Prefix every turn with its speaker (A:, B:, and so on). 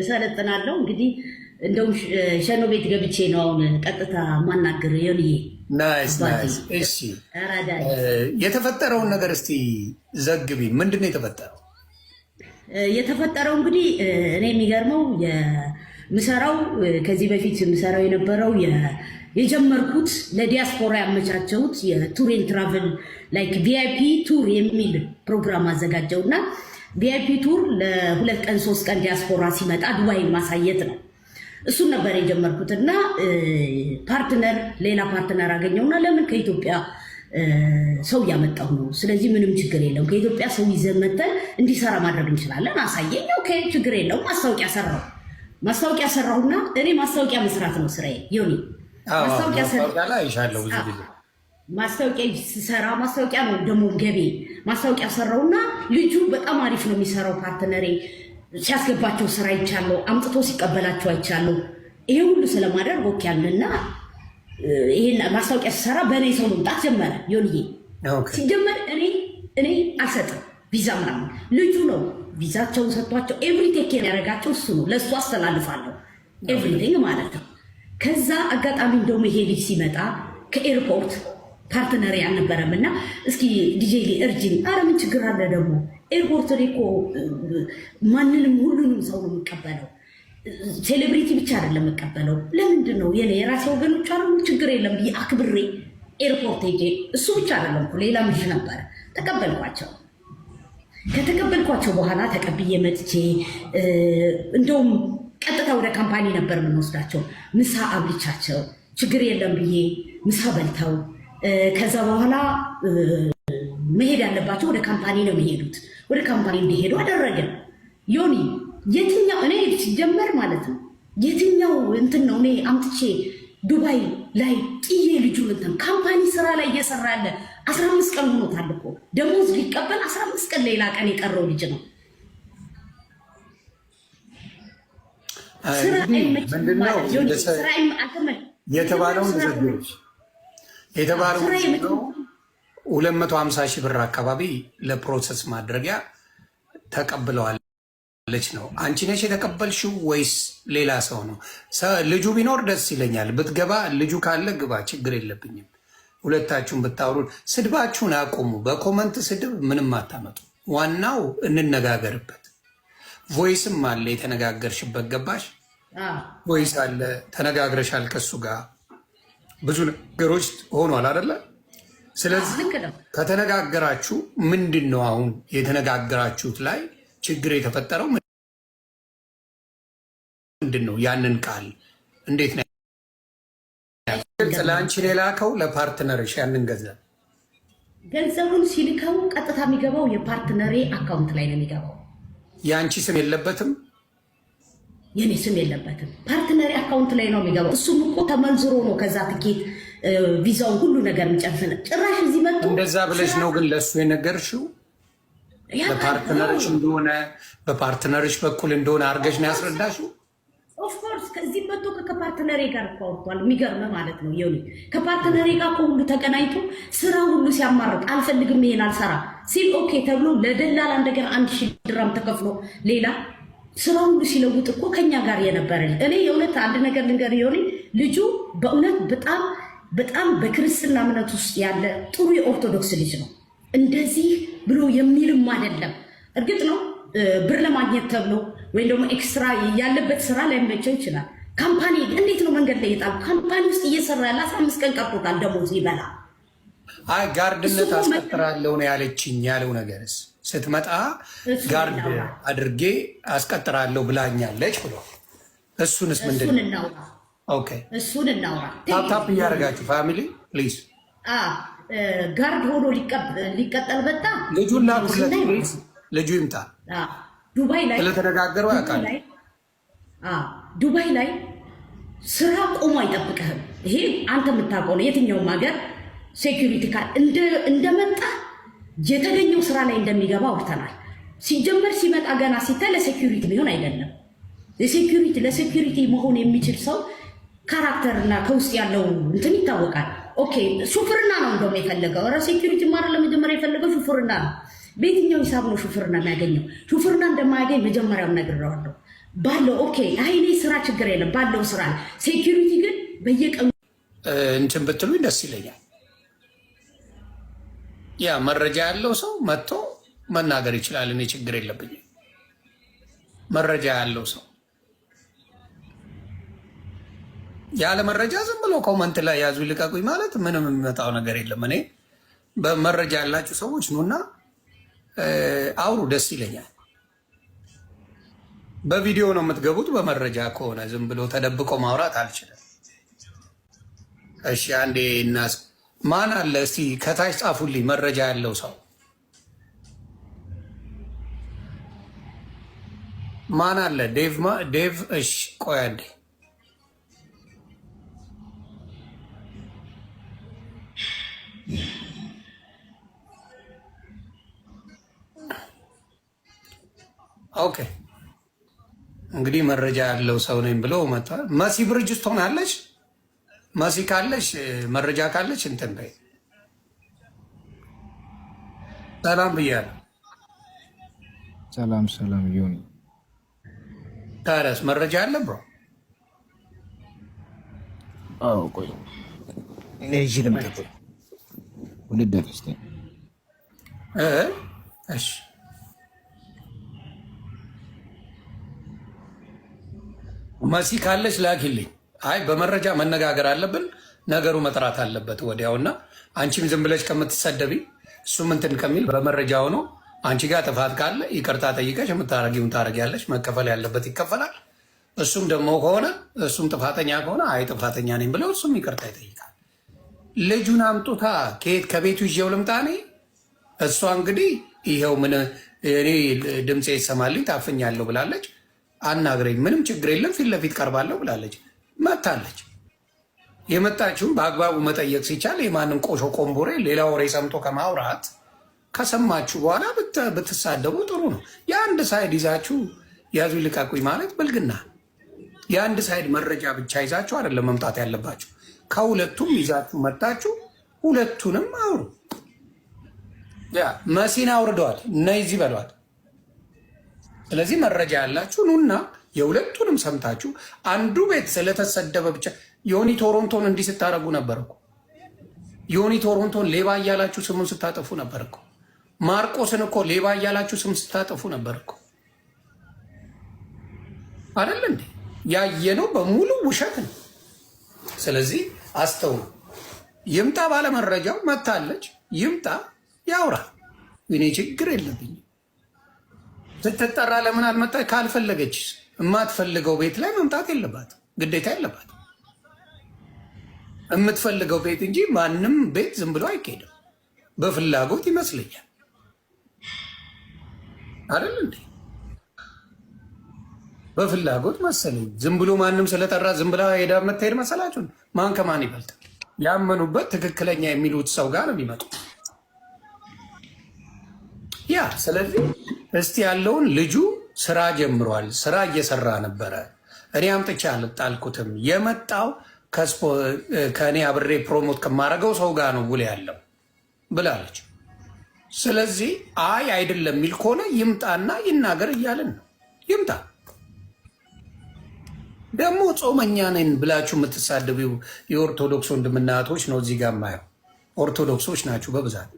A: ሰለጥናለሁ እንግዲህ እንደውም ሸኖ ቤት ገብቼ ነው አሁን ቀጥታ ማናገር ይሁንዬ።
B: ናይስ ናይስ። እሺ የተፈጠረውን ነገር እስቲ ዘግቢ። ምንድን ነው የተፈጠረው?
A: የተፈጠረው እንግዲህ እኔ የሚገርመው የምሰራው ከዚህ በፊት የምሰራው የነበረው የጀመርኩት ለዲያስፖራ ያመቻቸውት የቱር ኤንድ ትራቨል ላይክ ቪአይፒ ቱር የሚል ፕሮግራም አዘጋጀውና ቪአይፒ ቱር ለ2 ቀን 3 ቀን ዲያስፖራ ሲመጣ ዱባይ ማሳየት ነው። እሱን ነበር የጀመርኩት እና ሌላ ፓርትነር አገኘውና ለምን ከኢትዮጵያ ሰው እያመጣሁ ነው፣ ስለዚህ ምንም ችግር የለም ከኢትዮጵያ ሰው ይዘን መተን እንዲሰራ ማድረግ እንችላለን አሳየኝ። ኦኬ ችግር የለውም። ማስታወቂያ ሰራሁና እኔ ማስታወቂያ መስራት ነው ስራዬ። ዮኒ ማስታወቂያ ስሰራ ማስታወቂያ ነው ደግሞ ገቤ። ማስታወቂያ ሰራውና ልጁ በጣም አሪፍ ነው የሚሰራው ፓርትነሬ። ሲያስገባቸው ስራ አይቻለሁ፣ አምጥቶ ሲቀበላቸው አይቻለሁ። ይሄ ሁሉ ስለማደርግ ኦኬ ያለና ይሄን ማስታወቂያ ሲሰራ በእኔ ሰው መምጣት ጀመረ። ዮኒዬ ሲጀመር እኔ አልሰጥም ቪዛ ምናምን፣ ልጁ ነው ቪዛቸውን ሰጥቷቸው ኤቭሪ ቴክ ኬር ያደረጋቸው እሱ ነው። ለእሱ አስተላልፋለሁ ኤቭሪቲንግ ማለት ነው። ከዛ አጋጣሚ እንደውም ይሄ ልጅ ሲመጣ ከኤርፖርት ፓርትነር አልነበረም እና እስኪ ዲጄ እርጅኝ። ኧረ ምን ችግር አለ ደግሞ ኤርፖርት ላይ እኮ ማንንም ሁሉንም ሰው ነው የሚቀበለው፣ ሴሌብሪቲ ብቻ አይደለም የምቀበለው። ለምንድን ነው የራሴ ወገኖች አሉ፣ ችግር የለም ብዬ አክብሬ ኤርፖርት ሄጄ እሱ ብቻ አይደለም ሌላ ልጅ ነበረ ተቀበልኳቸው። ከተቀበልኳቸው በኋላ ተቀብዬ መጥቼ እንደውም ቀጥታ ወደ ካምፓኒ ነበር የምንወስዳቸው። ምሳ አብልቻቸው ችግር የለም ብዬ ምሳ በልተው ከዛ በኋላ መሄድ ያለባቸው ወደ ካምፓኒ ነው የሚሄዱት። ወደ ካምፓኒ እንዲሄዱ አደረገ። ዮኒ የትኛው እኔ ሲጀመር ማለት ነው የትኛው እንትን ነው እኔ አምጥቼ ዱባይ ላይ ጥዬ ልጁ እንትን ካምፓኒ ስራ ላይ እየሰራ ያለ 15 ቀን ሆኖታል እኮ ደሞዝ ሊቀበል 15 ቀን ሌላ ቀን የቀረው ልጅ ነው።
B: የተባለውን የተባለው 250 ሺህ ብር አካባቢ ለፕሮሰስ ማድረጊያ ተቀብለዋለች ነው። አንቺ ነሽ የተቀበልሽው ወይስ ሌላ ሰው ነው? ልጁ ቢኖር ደስ ይለኛል። ብትገባ ልጁ ካለ ግባ፣ ችግር የለብኝም። ሁለታችሁን ብታወሩ። ስድባችሁን አቁሙ። በኮመንት ስድብ ምንም አታመጡ። ዋናው እንነጋገርበት። ቮይስም አለ የተነጋገርሽበት፣ ገባሽ? ቮይስ አለ፣ ተነጋግረሻል ከሱ ጋር ብዙ ነገሮች ሆኗል አይደለ? ስለዚህ ከተነጋገራችሁ ምንድን ነው አሁን የተነጋገራችሁት ላይ ችግር የተፈጠረው ምንድን ነው? ያንን ቃል እንዴት ነው ለአንቺ የላከው ለፓርትነርሽ? ያንን ገንዘቡን ሲልከው ቀጥታ የሚገባው የፓርትነሬ አካውንት ላይ ነው የሚገባው። የአንቺ ስም የለበትም? የኔ ስም የለበትም። ፓርትነሪ አካውንት ላይ ነው የሚገባው። እሱም እኮ ተመንዝሮ ነው ከዛ ትኬት ቪዛው ሁሉ ነገር የሚጨርሰን። ጭራሽ እዚህ መጥቶ እንደዛ ብለሽ ነው ግን ለእሱ የነገርሽው? በፓርትነርሽ እንደሆነ በፓርትነርሽ በኩል እንደሆነ አድርገሽ ነው ያስረዳሽው? ኦፍኮርስ ከዚህ መጥቶ ከፓርትነሬ ጋር እኮ አውርቷል። የሚገርም ማለት ነው ዮኒ ከፓርትነሬ ጋር እኮ ሁሉ ተገናኝቶ ስራ ሁሉ ሲያማርጥ አልፈልግም ይሄን አልሰራ ሲል ኦኬ ተብሎ ለደላላ እንደገና 1000 ድራም ተከፍሎ ሌላ ስራ ሁሉ ሲለውጥ እኮ ከኛ ጋር የነበረ እኔ የእውነት አንድ ነገር ልንገር ዮኒ፣ ልጁ በእውነት በጣም በክርስትና እምነት ውስጥ ያለ ጥሩ የኦርቶዶክስ ልጅ ነው። እንደዚህ ብሎ የሚልም አይደለም። እርግጥ ነው ብር ለማግኘት ተብሎ ወይም ደግሞ ኤክስትራ ያለበት ስራ ላይመቸው ይችላል። ካምፓኒ እንዴት ነው መንገድ ላይ የጣሉ ካምፓኒ ውስጥ እየሰራ ያለ 15 ቀን ቀርቶታል ደሞዝ ይበላ። አይ ጋርድነት አስቀጥራለሁ ነው ያለችኝ። ያለው ነገርስ ስትመጣ ጋርድ አድርጌ አስቀጥራለሁ ብላኛለች ብሎ እሱንስ ምንድን ነው? ኦኬ እሱን እናውራ። ታፕ እያደረጋችሁ ፋሚሊ ፕሊዝ።
A: ጋርድ ሆኖ ሊቀጠል በጣ
B: ልጁን ላኩለት ፕሊዝ። ልጁ ይምጣ።
A: ዱባይ ላይ
B: ስለተነጋገሩ ያውቃል።
A: ዱባይ ላይ ስራ ቆሞ አይጠብቅህም። ይሄ አንተ የምታውቀው ነው። የትኛውም ሀገር ሴኩሪቲ ካር እንደመጣ የተገኘው ስራ ላይ እንደሚገባ አውርተናል። ሲጀመር ሲመጣ ገና ሲታይ ለሴኩሪቲ ቢሆን አይደለም። ለሴኩሪቲ መሆን የሚችል ሰው ካራክተርና ከውስጥ ያለው እንትን ይታወቃል። ኦኬ ሹፍርና ነው እንደውም የፈለገው። ኧረ ሴኩሪቲ ማረ ለመጀመሪያ የፈለገው ሹፍርና ነው። በየትኛው ሂሳብ ነው ሹፍርና የሚያገኘው? ሹፍርና እንደማያገኝ መጀመሪያው ነግሬዋለሁ። ባለው ኦኬ፣ አይ እኔ ስራ ችግር የለም ባለው ስራ። ሴኩሪቲ ግን በየቀኑ
B: እንትን ብትሉኝ ደስ ይለኛል። ያ መረጃ ያለው ሰው መጥቶ መናገር ይችላል። እኔ ችግር የለብኝም። መረጃ ያለው ሰው ያለ መረጃ ዝም ብሎ ኮመንት ላይ ያዙ ልቀቁኝ ማለት ምንም የሚመጣው ነገር የለም። እኔ በመረጃ ያላችሁ ሰዎች ኑና አውሩ፣ ደስ ይለኛል። በቪዲዮ ነው የምትገቡት። በመረጃ ከሆነ ዝም ብሎ ተደብቆ ማውራት አልችልም። እሺ አንዴ እናስ ማን አለ እስቲ ከታች ጻፉልኝ፣ መረጃ ያለው ሰው ማን አለ? ዴቭ እሺ ቆይ አንዴ ኦኬ እንግዲህ መረጃ ያለው ሰው ነኝ ብሎ መጥቷል። መሲ ብርጅስቶን አለች። መሲ ካለች መረጃ ካለች እንትን በይ። ሰላም ብያለሁ።
C: ሰላም ሰላም። ዮኒ
B: ታዲያስ መረጃ አለ ብሮ?
C: አዎ ቆይ እኔ እሺ ልምጣ። ሁለት ደረስተ
B: እሺ መሲ ካለች ላኪልኝ። አይ በመረጃ መነጋገር አለብን፣ ነገሩ መጥራት አለበት ወዲያውና አንቺም ዝም ብለሽ ከምትሰደቢ እሱም እንትን ከሚል በመረጃ ሆኖ አንቺ ጋር ጥፋት ካለ ይቅርታ ጠይቀሽ የምታረጊውን ታረጊያለሽ። መከፈል ያለበት ይከፈላል። እሱም ደግሞ ከሆነ እሱም ጥፋተኛ ከሆነ አይ ጥፋተኛ ነኝ ብለው እሱም ይቅርታ ይጠይቃል። ልጁን አምጡታ ከቤቱ ይዤው ልምጣ እኔ። እሷ እንግዲህ ይኸው ምን እኔ ድምፄ ይሰማልኝ ታፍኛለሁ ብላለች። አናግረኝ፣ ምንም ችግር የለም ፊት ለፊት ቀርባለሁ ብላለች። መታለች። የመጣችውን በአግባቡ መጠየቅ ሲቻል የማንም ቆሾ ቆንቦሬ ሌላ ወሬ ሰምቶ ከማውራት ከሰማችሁ በኋላ ብትሳደቡ ጥሩ ነው። የአንድ ሳይድ ይዛችሁ ያዙ ልቀቁኝ ማለት ብልግና። የአንድ ሳይድ መረጃ ብቻ ይዛችሁ አይደለም መምጣት ያለባችሁ። ከሁለቱም ይዛችሁ መጣችሁ፣ ሁለቱንም አውሩ። ያ መሲና አውርደዋል፣ እነዚህ በሏል። ስለዚህ መረጃ ያላችሁ ኑና የሁለቱንም ሰምታችሁ አንዱ ቤት ስለተሰደበ ብቻ ዮኒ ቶሮንቶን እንዲህ ስታደርጉ ነበር እኮ። ዮኒ ቶሮንቶን ሌባ እያላችሁ ስሙን ስታጠፉ ነበር እኮ። ማርቆስን እኮ ሌባ እያላችሁ ስም ስታጠፉ ነበር እኮ አይደል እንዴ? ያየነው በሙሉ ውሸት ነው። ስለዚህ አስተውሉ። ይምጣ ባለመረጃው መታለች፣ ይምጣ ያውራ። እኔ ችግር የለብኝም። ስትጠራ ለምን አልመጣች? ካልፈለገች የማትፈልገው ቤት ላይ መምጣት የለባት፣ ግዴታ የለባት። የምትፈልገው ቤት እንጂ ማንም ቤት ዝም ብሎ አይካሄድም። በፍላጎት ይመስለኛል አይደል እንዴ? በፍላጎት መሰለኝ። ዝም ብሎ ማንም ስለጠራ ዝም ብላ ሄዳ የምትሄድ መሰላችሁ? ማን ከማን ይበልጣል? ያመኑበት ትክክለኛ የሚሉት ሰው ጋር ነው የሚመጡት። ያ ስለዚህ እስቲ ያለውን ልጁ ስራ ጀምሯል። ስራ እየሰራ ነበረ። እኔ አምጥቼ አልጣልኩትም። የመጣው ከእኔ አብሬ ፕሮሞት ከማረገው ሰው ጋር ነው ውል ያለው ብላለች። ስለዚህ አይ አይደለም የሚል ከሆነ ይምጣና ይናገር እያለን ነው። ይምጣ። ደግሞ ጾመኛ ነን ብላችሁ የምትሳደቡ የኦርቶዶክስ ወንድምና እህቶች ነው እዚህ ጋር ማየው። ኦርቶዶክሶች ናችሁ በብዛት